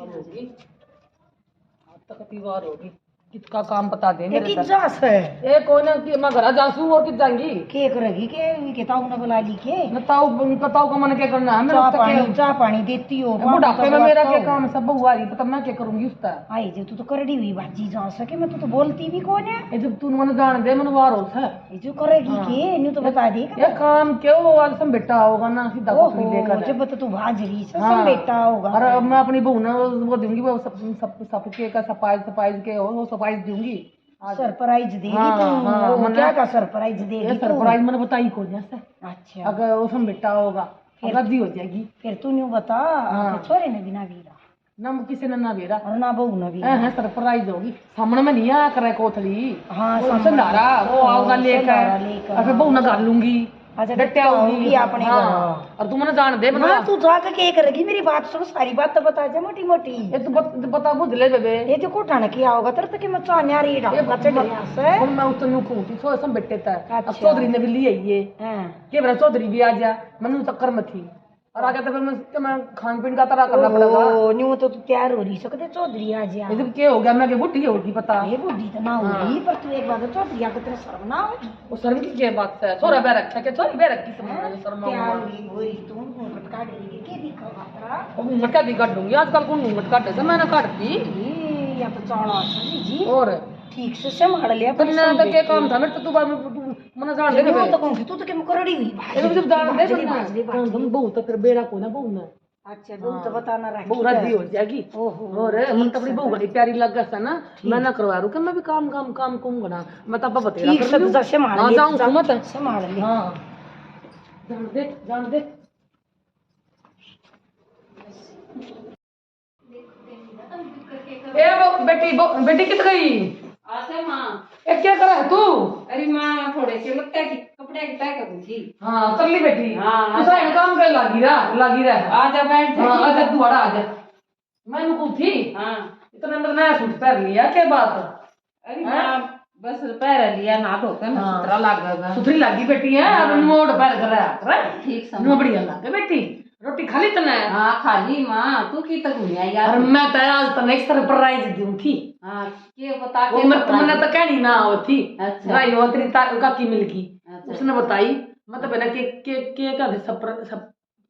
होगी आज तक की बार होगी किसका काम बता दे मेरे कित जास है ए कोई ना कि मैं घर जासू और कित जाएंगी के करेगी के ताऊ ने बुला ली के बताओ का मन क्या करना है चाह पानी देती हो बुढ़ापे में मेरा क्या काम सब हुआ रही तो मैं क्या करूंगी उसका आई जे तू तो करड़ी हुई बाजी जा सके मैं तो बोलती भी कौन है ये जब तू मन जान दे मन वार होता है ये जो करेगी के न्यू तो बता दे ये काम क्यों आज सम बेटा होगा ना सीधा कुछ लेकर जब तू भाजरी सब बेटा होगा और मैं अपनी बहू ने वो दूंगी वो सब के का सफाई के वो सफाई दूंगी सरप्राइज देगी तू क्या का सरप्राइज देगी सरप्राइज मैंने बताई को जैसे अच्छा अगर वो सम बेटा होगा फिर राजी हो जाएगी फिर तू न्यू बता छोरे ने बिना वीरा ना किसी ने ना बेरा और ना बहू ने भी है सरप्राइज होगी सामने में नहीं आ करे कोथली हाँ संधारा वो आओगा लेकर और फिर बहू ने गाल लूंगी अच्छा होगी अपने और तू मैंने जान दे हाँ तू जाकर के करेगी मेरी बात सुन सारी बात तो बता जा मोटी मोटी ये तू बता बुझ ले बेबे ये जो कोठा ने किया होगा तेरे तो कि मैं चाहने आ रही है बच्चे डरिया से मैं उस नु कहूंगी सो सम बेटे ता चौधरी ने भी ली आई ये के बरा चौधरी भी आ जा मनु चक्कर में थी और आगे तो फिर मैं खान पीन का तरह करना पड़ेगा ओ न्यू तो तू तैयार हो रही सकते चौधरी आ जा ये क्या हो गया मैं के बुढ़ी होगी पता ये बुढ़ी तो ना होगी पर तू एक बात चौधरी आके तेरे शर्म ना होगी वो शर्म की क्या बात है छोरा बे रखा के छोरी बे रखी शर्म तैयार हुई तू घूंघट काट रही के दिखा बातरा घूंघट का भी काट दूंगी आजकल कौन घूंघट काटे से मैंने काटती या तो चौड़ा जी और ठीक से संभाल लिया पर ना तो क्या काम था मेरे तो तू बार मन जान दे मैं तो कहूंगी तू तो क्या करड़ी हुई भाई जब जान दे तुम बहू तो फिर बेड़ा को ना बहू ना अच्छा बहू तो बताना रखी बहू राजी हो जाएगी और मन तो अपनी बहू बड़ी प्यारी लग गया ना मैं ना करवा रू कि मैं भी काम करूंगा मैं तब बतेरा ठीक सब संभाल हां जाऊं मत संभाल ले हां जान दे ए वो बेटी कित गई आसे माँ ए क्या कर रहा है तू अरे माँ थोड़े से लगता है कि कपड़े की तय करूँ थी हाँ कर ली बेटी हाँ तू साइन काम कर लागी रहा आजा बैठ हाँ आजा तू बड़ा आजा मैं नुकू थी हाँ इतना अंदर नया सूट पहन लिया क्या बात अरे माँ बस पैर लिया ना धोकर मैं सुथरा लग सुथरी लागी बेटी है अब मोड़ पैर कर रहा ठीक समझ बढ़िया लगे बेटी रोटी खा ली तने हाँ खाली माँ तू की तक घूमिया यार और मैं तो आज तने एक सरप्राइज दूं थी हाँ के बता वो मैंने तो कहनी ना होती अच्छा भाई वो तेरी का की मिलगी उसने बताई मतलब है ना के का सब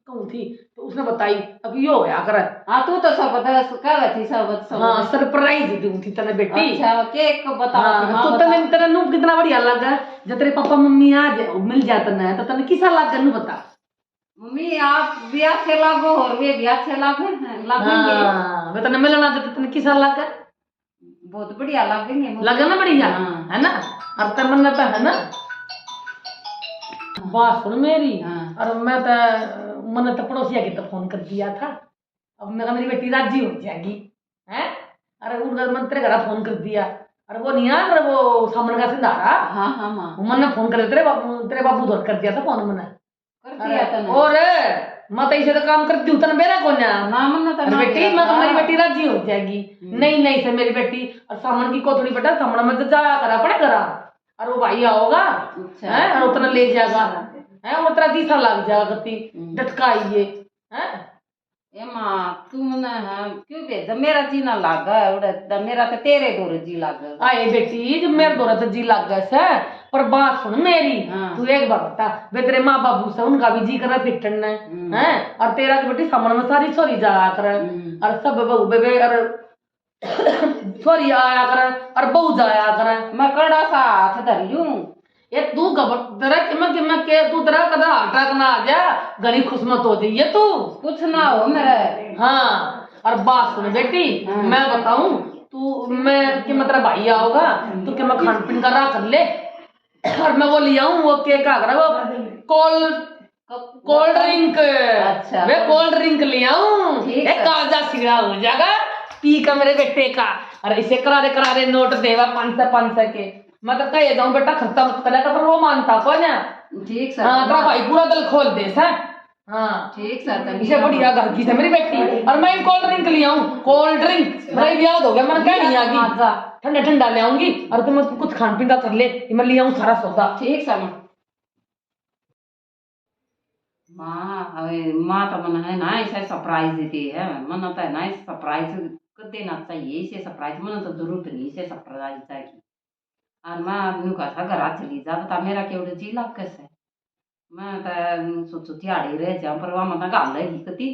कहूँ थी तो उसने बताई अब ये हो गया कर हाँ तू तो सब बता कर थी सब हाँ सरप्राइज दूं थी तने बेटी अच्छा केक बता तो तने तेरा नु कितना बढ़िया लगा जब तेरे पापा मम्मी आ मिल जाते ना तो तने किसा लगा नु बता मम्मी आप ब्याह से लागो और वे ब्याह से लागेंगे वे तने मिलना तो तने किसा लगा बहुत बढ़िया लगेंगे लगा ना बढ़िया है ना अब तो मन तो है ना बात सुन मेरी और मैं तो मैंने तो पड़ोसिया के तो फोन कर दिया था अब मैं मेरी बेटी राजी हो जाएगी हैं अरे उनका मन तेरे घर फोन कर दिया अरे वो नहीं आ वो सामने का सिंधारा हाँ हाँ माँ मैंने फोन कर दिया तेरे बाबू धोर कर दिया था फोन मैंने कर दिया था और मैं तो इसे तो काम करती हूँ मेरा कौन है ना मन तो बेटी मैं मेरी बेटी राजी हो जाएगी नहीं से मेरी बेटी और सामान की कोथड़ी बेटा सामने में तो जाया करा पड़े करा और वो भाई आओगा है और उतना ले जाएगा है वो तेरा जीसा लग जाएगा कति डटका ये है ए माँ तू मने क्यों भेजा मेरा जी ना लागा उड़ा मेरा तो तेरे डोर जी लागा आए बेटी जब मेरे डोर तो जी लग गया से पर बात सुन मेरी तू एक बार बता वे तेरे माँ बाबू से उनका भी जी कर रहा फिटन है और तेरा की बेटी सामने में सारी छोरी जाया कर और सब बहू बेबे और छोरी आया कर और बहू जाया कर मैं कड़ा सा हाथ धर लूं ये तू तेरा मैं के तू तेरा कदा अटक ना आ जा गली खुशमत हो जाइए तू कुछ ना हो मेरे हाँ और बात सुन बेटी मैं बताऊं तू मैं कि मैं तेरा भाई आओगा तो क्या मैं खान पीन का रहा कर ले और मैं वो ले आऊं वो केक आ रहा वो कोल्ड ड्रिंक अच्छा मैं कोल्ड ड्रिंक ले आऊं एक काजा सिगड़ा हो जाएगा पी का मेरे बेटे का और इसे करारे नोट देवा 500 के मैं तो कह जाऊं बेटा खर्चा मत करेगा पर वो मानता कौन है ठीक सर हाँ तेरा भाई पूरा दिल खोल दे सर हाँ ठीक सर इसे बढ़िया घर की से मेरी बेटी और मैं कोल्ड ड्रिंक ले आऊं कोल्ड ड्रिंक मेरा याद हो गया मैंने कह नहीं आगी ठंडा ले आऊंगी और तुम कुछ खान पीन का कर ले मैं ले आऊं सारा सौदा ठीक सर माँ तो मन है ना ऐसा सरप्राइज देती है, मन तो है ना सरप्राइज कर देना चाहिए, इसे सरप्राइज मन तो जरूरत नहीं इसे सरप्राइज की। और मैं कहा घर चली जा, बता मेरा केवड़े जी लाग कैसे मैं तो सोचो दिहाड़ी रह जा, पर वहाँ मतलब गल है कती।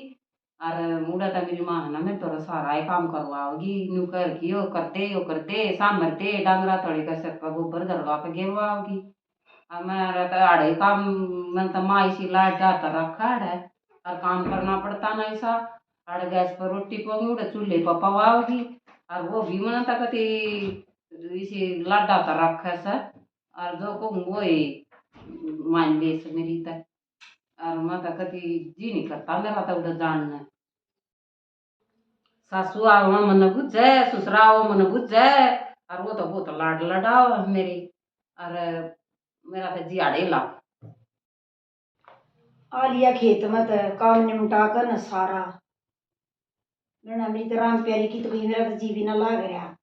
और मुड़ा तो मेरी माँ है ना मैं तो सारा ही काम करवाओगी, नू कर की यो कर दे सामर दे डांगरा तोड़े का सिर पर गोबर धरवा के गेवाओगी। हमारा तो आड़े काम मैं तो माँ इसी लाइट जाता रखा है और काम करना पड़ता ना ऐसा। आड़े गैस पर रोटी पकाऊंगी, उड़े चूल्हे पर पवाओगी और वो भी मना तक इसी लाइट जाता रखा है सर। और जो को वो ही मान बेस मेरी तक और मैं तो कभी जी नहीं करता मेरा तो उधर जानना। सासू आओ मन बुझे, ससुरा आओ मन बुझे और वो तो बहुत लाड लड़ाओ मेरी। और मेरा तो जी आड़े ला आ लिया खेत में तो काम निमटा कर न सारा लेना मेरी तो राम प्यारी की तो कहीं मेरा तो जी भी ना लाग रहा।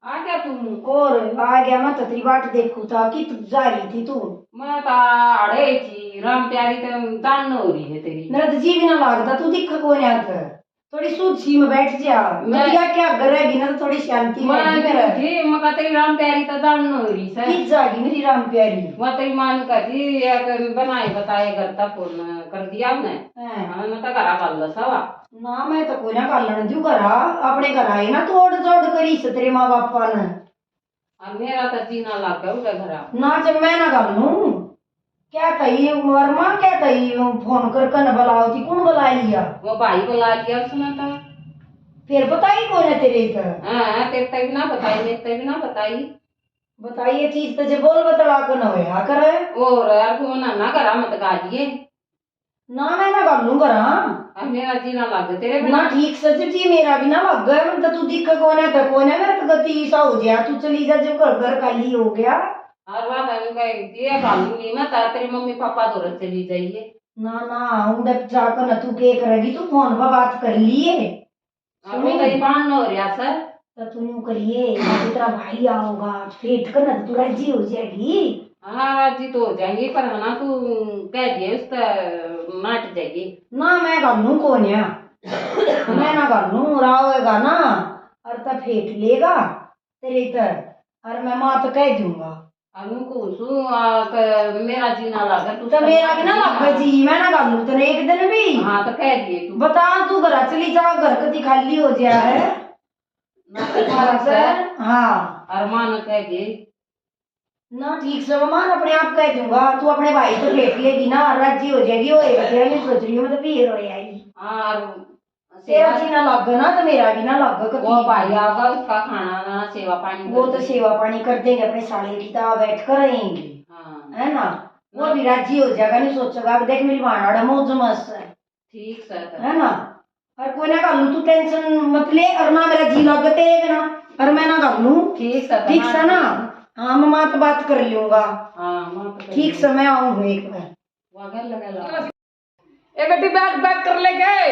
आ क्या तुम? और आ गया मैं तो तेरी बाट देखू था कि तू जा रही थी तू। मैं तो आड़े थी, राम प्यारी तो जान हो रही है तेरी। मेरा तो जी भी ना लागता, तू दिख कौन आता थोड़ी सूझी में बैठ जा मैं क्या घर रहेगी ना तो थोड़ी शांति में मैं तेरी राम प्यारी तो जान हो रही सर किस जागी मेरी राम प्यारी। मैं तेरी मान करती बनाए बताए घर तक फोन कर दिया मैं तो घरा कर सवा ना मैं तो कोई ना कर दू करा अपने घर आए ना तोड़ जोड़ करी तेरे माँ बापा ने और मेरा तो जीना लग गया उनका घरा ना जब मैं ना कर लूं क्या थी वर्मा क्या थी फोन कर न बुलाओ थी कौन बुला लिया वो भाई बुला लिया उसने तो फिर बताई कौन है तेरे तेरे तक ना बताई मेरे तक ना बताई बताई ये चीज तो जब बोल बतला कर न होया करे और यार तू ना घरा मत गालिए ना मैं ना कर लूं करा मेरा जीना लग तेरे ना ठीक सच जी मेरा भी ना लग गया मतलब तू दिख कौन है तो कौन है मेरा तो गति सा हो गया तू चली जा जब घर खाली हो गया और बात ये गालूंगी मैं तेरे मम्मी पापा तो चली जाइए ना ना उधर जाकर न तू क्या करेगी तू फोन पर बात कर लिए बाण हो रहा सर तो तू यूं करिए तेरा भाई आओगा फेट कर ना तू राजी हो जाएगी। हाँ राजी तो हो जाएंगी पर है ना तू कह दिए उसका नाट जाएगी ना मैं कर लूं कौन है मैं ना कर लूं रावेगा ना और तब फेंक लेगा तेरे इधर और मैं माँ तो कह दूंगा मेरा जीना लगा तो मेरा भी ना लगा जी मैं ना कर लूं तेरे एक दिन भी। हाँ तो कह दिए तू बता तू घर चली जा घर कति खाली हो जाए है हाँ अरमान कह दिए ना ठीक से मान अपने आप कह दूंगा तू अपने भाई तो फेंक लेगी ना राजी हो जाएगी मैं सोच रही हूँ मतलब फिर हो जाएगी तेरा जीना लग ना तो मेरा भी ना लग वो भाई आगा उसका खाना ना सेवा पानी वो तो सेवा पानी कर देंगे अपने साले की तरह बैठ कर रहेंगे है ना वो भी राजी हो जाएगा नहीं सोचेगा देख मेरी माना मौज मस्त है ठीक सर है ना और कोई ना कर लूं तू टेंशन मत ले और ना मेरा जी लग तेरे बिना और मैं ना कर लूं ठीक है ना। हाँ मैं माँ तो बात कर लूंगा ठीक से मैं आऊंगी एक बार ए बेटी बैग पैक कर ले गए।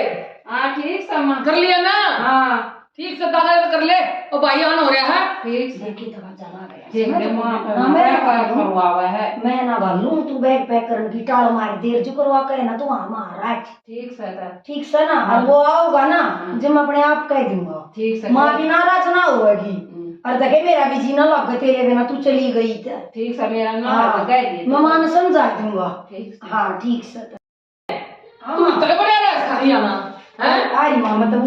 हाँ ठीक है कर लिया ना। हाँ ठीक से दादा कर ले और भाई आन हो रहा है ठीक देखी तो चला गया ठीक है मैं ना कर लूं तू बैग पैक करने की टाल मार देर जो करवा के ना तू हाँ महाराज ठीक से ना और वो आओगा ना जब मैं अपने आप कह दूंगा ठीक से माँ भी नाराज ना होगी और देखे मेरा भी जीना लग गया तेरे बिना तू चली गई ठीक है मेरा नाम मैं माँ ने समझा दूंगा हाँ ठीक से तू इतना बड़ा रहा सारी आना है अरे माँ मतलब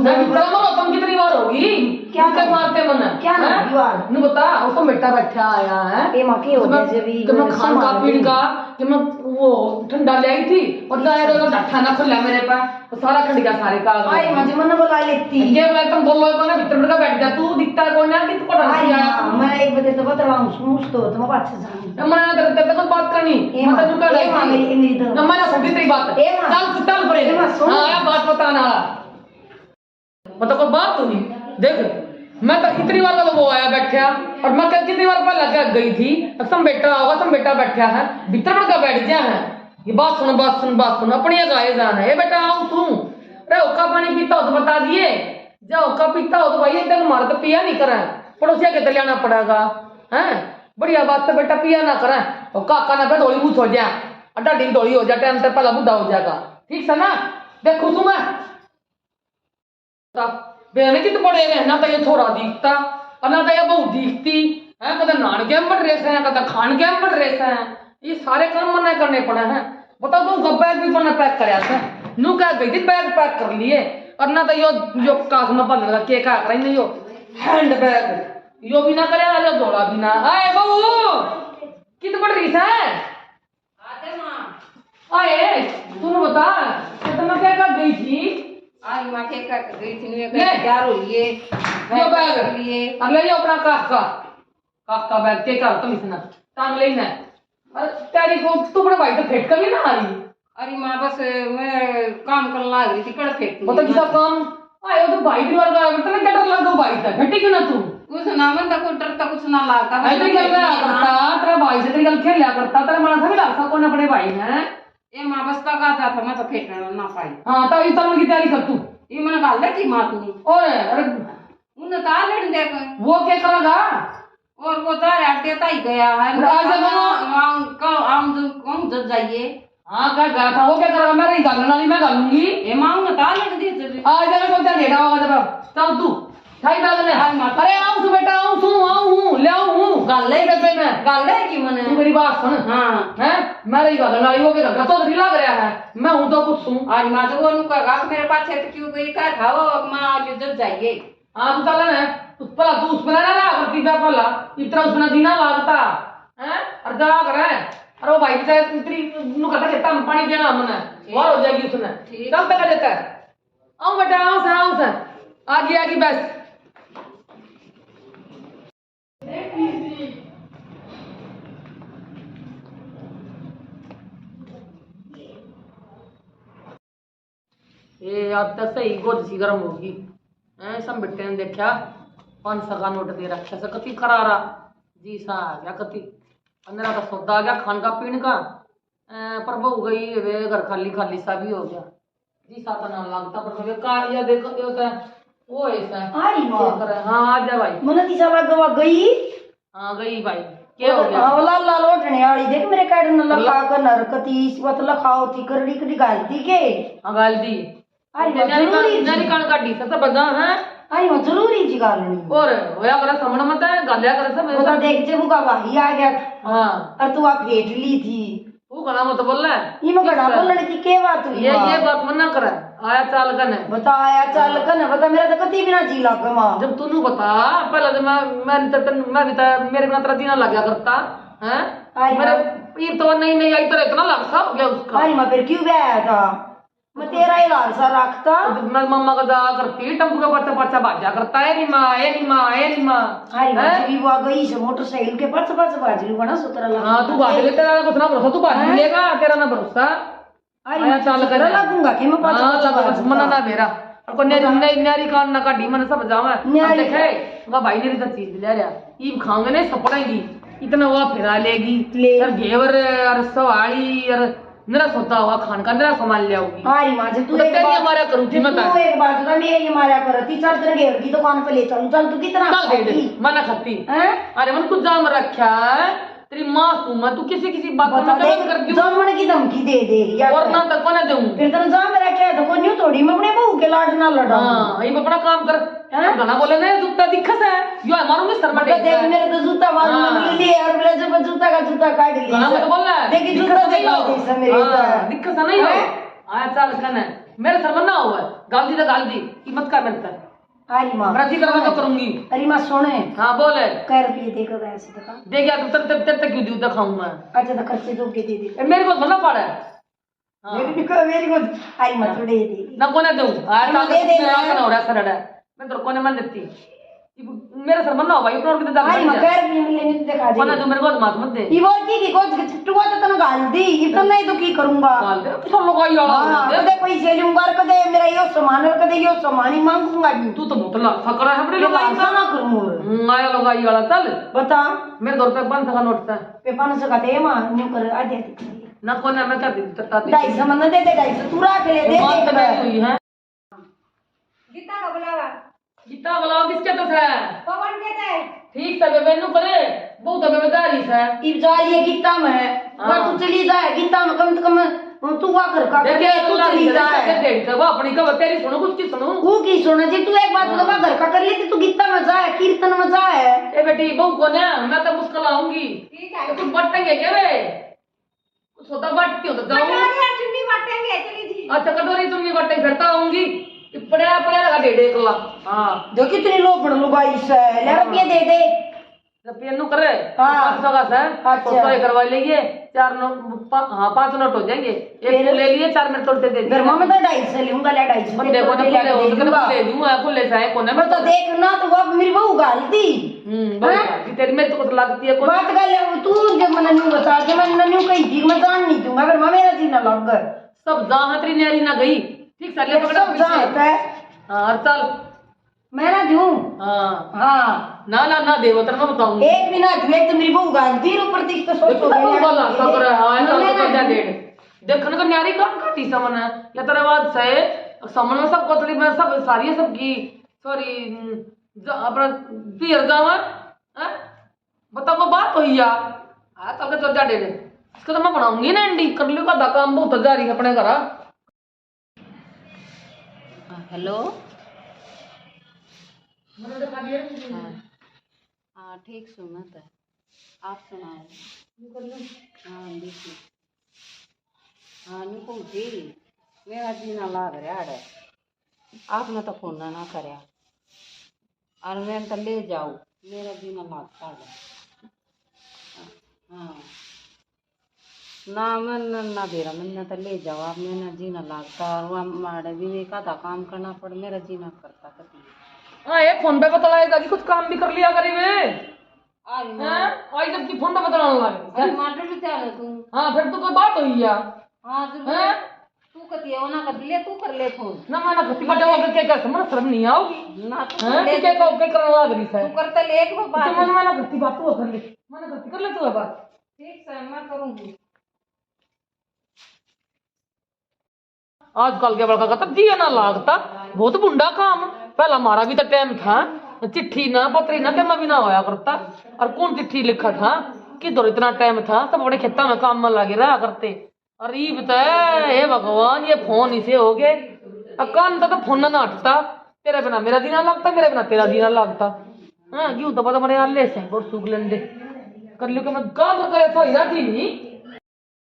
तुम कितनी बार होगी क्या मारते मन क्या बार नहीं बता उसको बेटा बैठा आया है ए माँ के हो गया जब कि मैं खान का पीन का कि मैं वो ठंडा ले आई थी और डट्ठा ना खुला मेरे पास तो सारा खंड गया सारे का अरे माँ जी मन बुला लेती ये मैं तुम बोलो को ना भीतर का बैठ गया तू दिखता कौन है कि तू पता नहीं आया मैं एक बजे तो बतलाऊं सुन तो तुम बात से जान मैं तेरे को बात करनी मतलब तू कर रही मेरी तो ना मैं सुन तेरी बात चल चल पड़े हां बात बताना मतलब कोई बात तो नहीं देख मैं तो इतनी बार मतलब वो आया बैठा और मैं कितनी बार पहले लग गई थी तुम बेटा होगा तुम बेटा बैठा है भीतर का बैठ गया है ये बात सुन अपनी गाय जाना है बेटा आओ तू अरे ओका पानी पीता हो तो बता दिए जब ओका पीता हो तो भाई तेन मार तो पिया नहीं करें पड़ोसिया के लाना पड़ेगा हैं बढ़िया बात तो बेटा पिया ना करें और काका ना पे थोड़ी मुँह हो जाए अड्डा ढील ढोली हो जाए टाइम से पहला बुढ़ा हो जाएगा ठीक से ना देखो तू मैं बेने कित पड़े रहे ना तो ये छोरा दिखता और ना तो ये बहू दिखती है कदा नान के बढ़ रहे हैं कदा खान के बढ़ रहे हैं ये सारे काम मना करने पड़े हैं बताओ तू बैग भी मैंने पैक कराया था नू क्या गई थी बैग पैक कर लिए और ना तो यो काख में बंद लगा के क्या कर नहीं यो हैंड बैग यो भी ना करे आले जोड़ा भी ना आए बहू कित पड़ रही है आते मां आए तूने बता तो मैं क्या कर गई थी आज मां के का गई थी ने तैयार हो लिए यो बैग लिए अब ले अपना काख का बैग के कर तुम इसना टांग लेना अरे तेरी को तू बड़ा भाई तो फेट कभी ना आई अरे मां बस मैं काम करने लग रही थी कड़ फेंक बता किसा काम आयो तो भाई भी वर्ग आया तो क्या डर लगा भाई था घटी क्यों ना तू कुछ ना मन तो डर तो कुछ ना लगता आई तेरी गल करता तेरा भाई से तेरी गल खेल करता तेरा मन था भी लगता कौन अपने भाई ने ये मां बस का था मैं तो फेंकना ना पाई हां तो ये तल की तैयारी कर तू ये मैंने गाल दे की मां तू ओए अरे उन्हें तार लड़ देख वो क्या करेगा और वो तार हट देता ही गया है कौन जब जाइए हाँ क्या गया था वो क्या करेगा मैं नहीं गालने वाली मैं गालूंगी ये मां ने तार लड़ दी आ जाएगा तो क्या लेटा होगा जब चल तू थाई बैग में अरे आऊं तू बेटा आऊं हूं ले आऊं हूं गाल ले डब्बे में गाल दे की मने तू मेरी बात सुन हां हैं मैं नहीं गालने वाली वो क्या तो नहीं लग रहा है मैं हूं तो कुछ हूं आज मां तो वो नु कहा कि मेरे पास है तो क्यों गई का खाओ मां आज जब जाइए हाँ तू चल ना उस पर तू उस पर ना रहा करती था पहला इतना उस पर जीना लगता हैं और जा कर अरे वो भाई बेचारा इतनी नु कहता कि तम पानी देना हमने और हो जाएगी उसने कब तक देता है आओ बेटा आओ से आगे बस ये अब तक सही गोद सी गर्म होगी सब बेटे ने देखा 500 का नोट दे रखा से कति करारा जी सा आ गया कति 15 का सौदा आ गया खान का पीने का पर वो गई वे घर खाली खाली सा भी हो गया जी सा तो ना लगता पर वे कार्य देखो ये होता है वो ऐसा आई मां हाँ आ जा भाई मन ती सब गवा गई हाँ गई भाई क्या हो गया हाँ लाल लाल ओठने वाली देख मेरे काट न लखा कर नरकती स्वत लखाओ थी करड़ी कड़ी गालती के हाँ गाल दी आई जरूरी नारी कान काटी सब बजा है आई वो जरूरी जी गालनी और होया करे समण मत है गालिया करे सब वो तो देख जे मुका भाई आ गया था हाँ और तू आ फेट ली थी तू कना मत बोल रहा है ये मगड़ा बोलने की के बात हुई ये बात मना करे आया चाल कन है बताया चल कन बता मेरा तो कति बिना जी लग मां जब तूने बता पहले तो मैं भी तो मेरे बिना तेरा जीना लग गया करता हैं मेरे ये तो नहीं आई तो इतना लगता हो गया उसका आई मां फिर क्यों गया था मैं तेरा ही लाल सा रखता मैं मम्मा का जा करती टम्पू का पर्चा पर्चा बाजा करता है नी माँ आई मां जी वो गई से मोटरसाइकिल के पर्चा पर्चा बाज लूंगा ना 17 लाख हाँ तू बाज ले तेरा कुछ ना भरोसा तू बाज लेगा तेरा ना भरोसा आई चाल कर लगूंगा कि मैं पर्चा मना ना मेरा और को न्यारी कान ना काटी मन सब जावा देखे वो भाई ने तो चीज ले रहा ई खाऊंगे नहीं सपड़ेगी इतना वो फिरा लेगी और घेवर और सवाड़ी और मेरा सोता हुआ खान का मेरा सामान ले आऊंगी हारी मां जब तू एक तेरी हमारा करूं थी मैं तू एक बात बता मेरी हमारा करती चल तेरे घेर की दुकान पे ले चलूं चल तू कितना खाती मना खाती हैं अरे मन कुछ जाम रखा है तेरी मां तू किसी बात में गलत कर दी जामन की धमकी दे या और ना तक कोने दूं फिर तेरे जाम रखा है तो कोई न्यू थोड़ी मैं अपने बहू के लाड ना लड़ा हां ये अपना काम कर गाना बोले ना जूता दिखत है यो मारूंगी सर में देख मेरे तो जूता मार ले और बोले जब जूता का जूता काट लिया गाना मत बोल रहा है देखी जूता देखा जैसा मेरे दिक्कत नहीं हो आया चाल कने मेरे सर में ना हुआ गाल दी कीमत का मिलता है हारी मां राजी करवा तो करूंगी अरे मां सुने हां बोले कै रुपये देकर ऐसे दिखा दे गया तो तेरे तक क्यों दूं दिखाऊं मैं अच्छा तो खर्चे दो के दे दे मेरे को भरना पड़ा है मेरी को हारी मां थोड़े दे ना कोने दूं आया चाल मेरा ना हो रहा सरड़ा मैं तो कोने मन देती मेरे सर मन ना हो भाई अपना और कितना हारी मां कै रुपये मिलने तो दिखा दे कोने तू मेरे को मत दे ये बोल की को टुवा तो तने गाल दी इतना नहीं तो की करूंगा गाल दे तो लोग आई वाला कदे पैसे लूंगा कदे मेरा यो सामान कदे यो सामान ही मांगूंगा तू तो बहुत लाखा करा है अपने लोग आई ना करूं आया लोग आई वाला चल बता मेरे दौर पे 500 का नोट था पे 500 का दे मां न्यू कर आ दे ना कोने मैं क्या दी तता 250 मन दे दे 250 तू रख ले दे बात दे हुई है गीता का बुलावा गीता बुलाओ किसके तो है पवन कहता है ठीक है बेबे नु करे बहुत बेबे जा रही है इब जा रही है गीता में वह तू चली जाए गीता में कम से कम तू क्या कर का देखे तू चली जाए डेढ़ का वो अपनी खबर तेरी सुनो कुछ की सुनो तू की सुना जी तू एक बात बता घर का कर लेती तू गीता में जाए कीर्तन में जाए ए बेटी बहू को ना मैं तो मुश्किल आऊंगी ठीक है तुम बटेंगे क्या रे कुछ होता बांटती हो तो जाऊं चुन्नी बांटेंगे चली जी अच्छा कटोरी तुम नहीं बटेंगे फिर तो आऊंगी पड़ा पड़ा लगा डेढ़ किलो हाँ जो कितनी लोग लुगाई से ले रुपये दे दे रुपये नु करे हाँ। 500 का सर अच्छा। 100 करवा लेंगे 4 नोट हाँ 5 नोट हो जाएंगे एक तो ले लिए 4 मेरे तोड़ते दे घर में तो 250 लूंगा ले 250 बंदे को ना ले दूंगा खुले से है कोने में तो देखना तो वो मेरी बहू गालती बहुत तेरी मेरे तो कुछ लगती है कोई बात कर ले तू जब मैंने न्यू बता के मैंने न्यू कही थी मैं जान नहीं दूंगा अगर मैं मेरा जीना लग गए सब जहां तेरी न्यारी ना गई ठीक सर ले पकड़ा सब जाता है हां चल मैं ना दूं हां हाँ ना देवो तर मैं बताऊंगी एक बिना तुम्हें तो मेरी बहू गालती रो प्रतिष्ठा सोच हो देखो बोला सकर हां ऐसा मैं तो ना जा डेढ़ देखने को न्यारी काम करती समन है या तेरे बाद से समन में सब कोतली में सब सारी सबकी सॉरी अपना पियर जावा हैं बता को बात हुई या आ चल के चल जा डेढ़ इसको तो मैं बनाऊंगी ना एंडी कर लियो का काम बहुत जा रही है अपने घर हेलो मैंने दिखा दिया हाँ ठीक सुनत है आप सुनाओ हाँ देखिए हाँ नहीं पहुँची मेरा जीना लाग रहा है आपने तो फोन ना करया और मैं तो ले जाऊँ मेरा जीना लागता है हाँ ना मन ना दे रहा मैंने तो ले जाओ आप मैंने जीना लागता और वह हमारे विवेक का काम करना पड़ मेरा जीना करता कभी हाँ ये फोन पे बतलाएगा कि कुछ काम भी कर लिया करी वे अरे हैं आज जब की फोन पे बतलाने लगे अरे माटर भी तैयार है तू हाँ फिर तो कोई बात हुई या हाँ तो हैं तू कहती है वो ना कर ले तू कर ले फोन ना मैं ना खत्ती बटे होकर क्या कर समझ शर्म नहीं आओगी ना तू हैं कर ले क्या को क्या करने लग रही है तू करते ले एक तो बात मैं ना खत्ती बात तू कर ले मैं ना खत्ती कर ले तू बात ठीक है मैं करूँगी आजकल के बड़का कहता जी ना लागता बहुत बुंडा काम पहला हमारा भी तो टाइम था चिट्ठी ना पत्री ना tema भी ना होया करता और कौन चिट्ठी लिखा था किधर इतना टाइम था सब बड़े खेता में काम में लगे रहा करते और ये बताया हे भगवान ये फोन इसे हो गए कान तो फोन ना हटता तेरे बिना मेरा दीना लगता मेरे बिना तेरा दीना लगता हाँ क्यों तो पता बड़े आले से और सूख लेंदे कर लियो कि मैं काम करे तो ही थी नहीं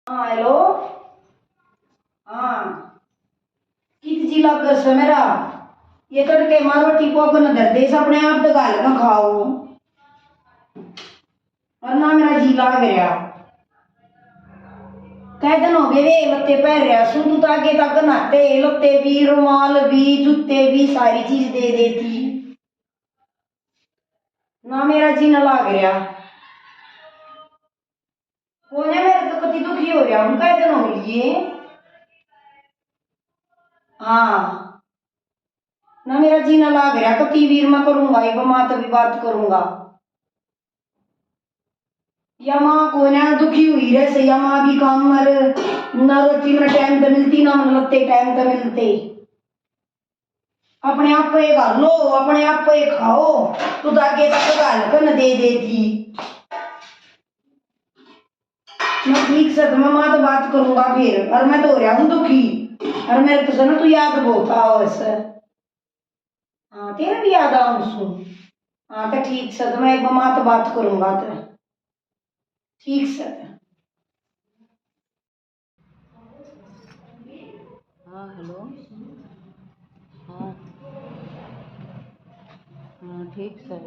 हाँ हेलो हाँ कित जी लग से मेरा ये तड़के मारो टिपो को न धर दे अपने आप तो गाल का खाओ और ना मेरा जी लाग गया कह दिन हो गए वे लत्ते पहन रहा सुन तो आगे तक नहाते लत्ते भी रुमाल भी जूते भी सारी चीज दे देती ना मेरा जी न लाग रहा कौन है मेरे तो कति दुखी हो रहा हूँ कह दिन हो गई हाँ ना मेरा जीना लाग रहा कति वीर मैं करूंगा एक माँ तो भी बात करूंगा या माँ को ना दुखी हुई रहे से या माँ भी काम मर ना रोटी में टाइम तो मिलती ना मन लगते टाइम तो मिलते अपने आप पे घर लो अपने आप पे खाओ तो आगे तक गाल कर न दे देती मैं ठीक से मैं माँ तो बात करूंगा फिर और मैं तो हो रहा हूँ दुखी और मेरे को सुनो तू याद बहुत आओ ऐसे हाँ तेरा भी याद आऊँ सुन हाँ तो ठीक से तो मैं एक माँ तो बात करूंगा तो ठीक से हाँ हेलो हाँ हाँ ठीक है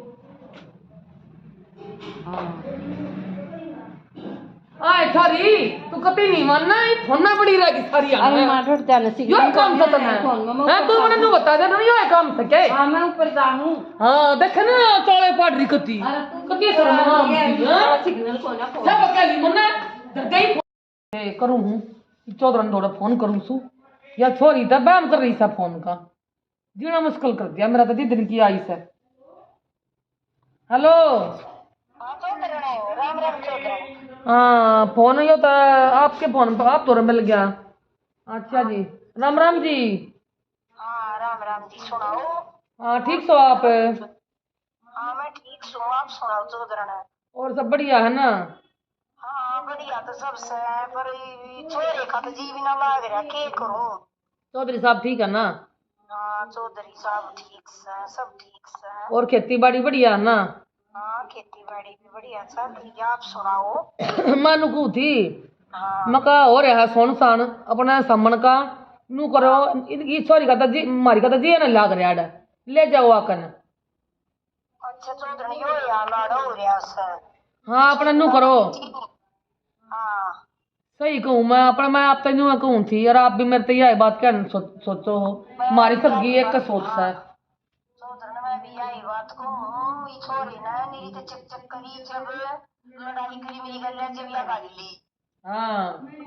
हाँ आए थारी तू कभी नहीं मानना ये फोन ना पड़ी रहेगी सारी अरे माटर जाने से यो काम था तुम्हें हैं तू मैंने नु बता दे यो काम था क्या हाँ मैं ऊपर जाऊँ हां देख ना चौड़े पाड़ रही कती कती शर्म हां सिग्नल को ना सब अकेली मने गई करूं हूं 14 थोड़ा फोन करूं सु या छोरी था बैम कर रही सा फोन का जीना मुश्किल कर दिया मेरा तो दिन की आई से हेलो हाँ फोन यो था आपके फोन पर आप तो मिल गया अच्छा जी राम राम जी हाँ राम राम जी सुनाओ हाँ ठीक सो आप हाँ मैं ठीक हूँ आप सुनाओ तो करना और सब बढ़िया है ना हाँ बढ़िया तो सबसे है पर ई छोरे का तो जी भी ना लाग रहा के करूं। चौधरी साहब ठीक है ना? हाँ चौधरी साहब ठीक से सब ठीक से। और खेती बाड़ी बढ़िया है ना? हाँ खेती बाड़ी भी बढ़िया चल रही है। आप सुनाओ। मानू को थी हाँ मका हो रहा है सोन सान अपने सामन का नू करो इनकी सॉरी का जी मारी का जी ना लाग रहा है ले जाओ आकन। अच्छा चौधरी हो या लाड़ा हो रहा से। हाँ अपना नू करो हाँ सही कहूँ मैं अपना मैं आप तेनू कहूँ थी और आप भी मेरे तो यही बात क्या सोचो हो हमारी सबकी एक सोच है। चौधरी मैं भी यही बात कहूँ ई छोरी ना मेरी तो चक चक करी जब लड़ाई करी मेरी गले जब या गाली ली। हाँ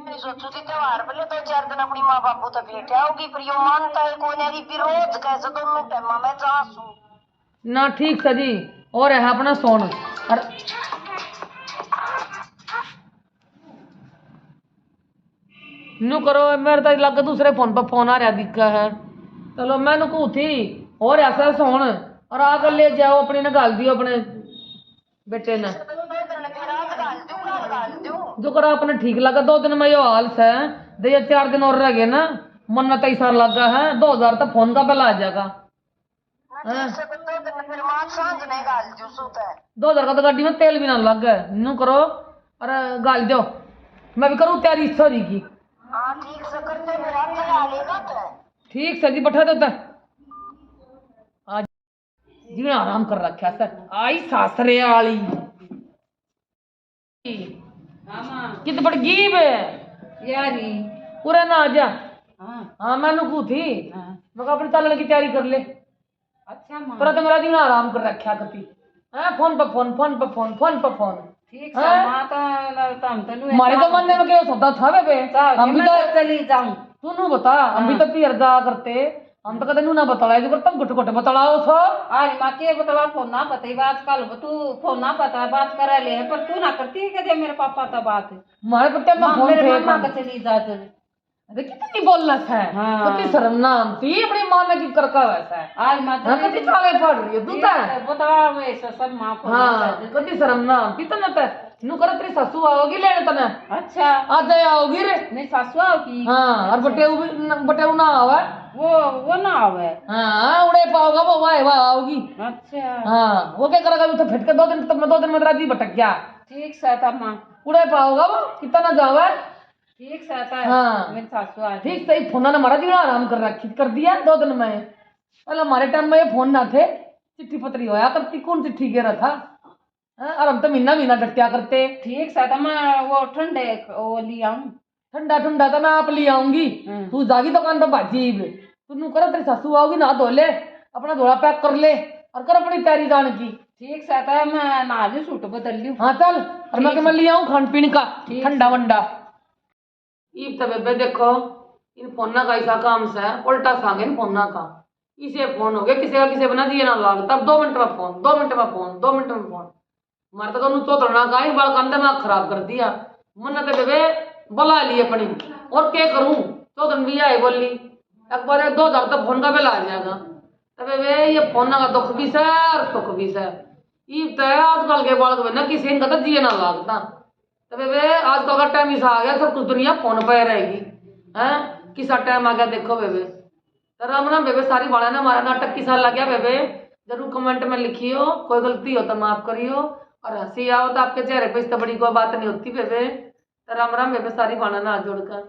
मैं सोचू थी त्योहार पहले 2-4 दिन अपनी माँ बापू तो भेटे आओगी पर यो मानता है कोई मेरी विरोध कैसे दोनों टाइम मैं जासूं। ना ठीक सजी और है अपना सोन और नू करो मेरे तो लग दूसरे फोन पर फोन आ रहा दिखा है। चलो मैं नुकू थी और ऐसा सोन और आकर ले जाओ अपने ने गाल दियो अपने बेटे ने जो करा अपने ठीक लगा 2 दिन में यो हाल से दे 4 दिन और रह गए ना मन में 23 साल लगा है 2000 तक फोन का बिल आ जाएगा। 2000 का तो गाड़ी में तेल भी ना लग गए नू करो और गाल दो मैं भी करूँ तैयारी सॉरी की। ठीक से जी बैठा देता आज जीना आराम कर रखा सर आई सासरे वाली कित बड़ गीब यारी पूरा ना आ जा। हाँ हाँ मैं नुकू थी मैं अपनी तालने की तैयारी कर ले। अच्छा माँ पर तो मेरा जीना आराम कर रखा कति फोन पर फोन फोन पर फोन फोन पर फोन ठीक है माँ तो हम तो हमारे तो मन में क्या सोता था बे हम भी तो चली जाऊं तू नू बता हम भी तो पियर जा करते हम तो कदे नू ना बतलाए जो करता गुट गुट बतलाओ सो अरे माँ के बतला फोन ना पता ही आजकल तू फोन ना पता है बात करा ले पर तू ना करती है क्या मेरे पापा तो बात हमारे पट्टे में फोन मेरे थे मामा का चली जा चल अरे कितनी बोलना है कितनी शर्म नाम थी अपनी मां ने की करका वैसा है आज माँ कितनी चाले पड़ रही है तू तो बतला में सब माँ हाँ कितनी शर्म नाम थी तने पे नू कर तेरी सासू आओगी लेने तने अच्छा आज आओगी रे नहीं सासू आओगी हाँ और बटेऊ ना आवे वो ना आवे हाँ उड़े पाओगा वो वाह आओगी। अच्छा हाँ वो क्या करेगा तो फिट के 2 दिन तब मैं 2 दिन में राजी भटक गया ठीक सहता माँ उड़े पाओगा वो कितना ना जावे ठीक सहता है हाँ मेरी सासू आ ठीक सही फोन ने हमारा जीना आराम कर रखी कर दिया 2 दिन में पहले हमारे टाइम में ये फोन ना थे चिट्ठी पत्री होया करती कौन चिट्ठी गे रहा था और हम तो महीना डटिया करते। ठीक सहता मैं वो ठंडे वो ले आऊं ठंडा ठंडा तो मैं आप ले आऊंगी तू जागी दुकान पर भाजी तू नू कर तेरी सासू आओगी ना धो ले अपना झोला पैक कर ले और कर अपनी तैयारी जाने की। ठीक सहता है मैं नहा लूं सूट बदल लूं हाँ चल और मैं ले आऊँ खान पीने का ठंडा वंडा ईब तब बेबे देखो इन फोना का ऐसा काम से उल्टा सांगे इन फोना का इसे फोन हो गया किसी का किसी बना दिए ना लाग तब 2 मिनट में फोन 2 मिनट में फोन 2 मिनट में फोन मारे तो चौथना का ही बाल का दिमाग खराब कर दिया मन तो बेबे बुला ली अपनी और क्या करूं 2 दिन भी आई बोली एक बार 2000 तक फोन का बिल आ जाएगा तब बेबे ये फोन का दुख भी से और सुख भी से ईब तो आजकल के बाल को ना किसी इनका तो जिए ना लागता तब बेबे आजकल का टाइम ऐसा आ गया सब कुछ दुनिया फोन पर रहेगी हैं किसा टाइम आ गया देखो बेबे तो राम राम बेबे सारी बाड़ा ना हमारा नाटक किसा लग गया बेबे जरूर कमेंट में लिखियो कोई गलती हो तो माफ करियो और हंसी आओ तो आपके चेहरे पे इस तो बड़ी कोई बात नहीं होती बेबे तो राम राम बेबे सारी बाड़ा ना हाथ जोड़कर।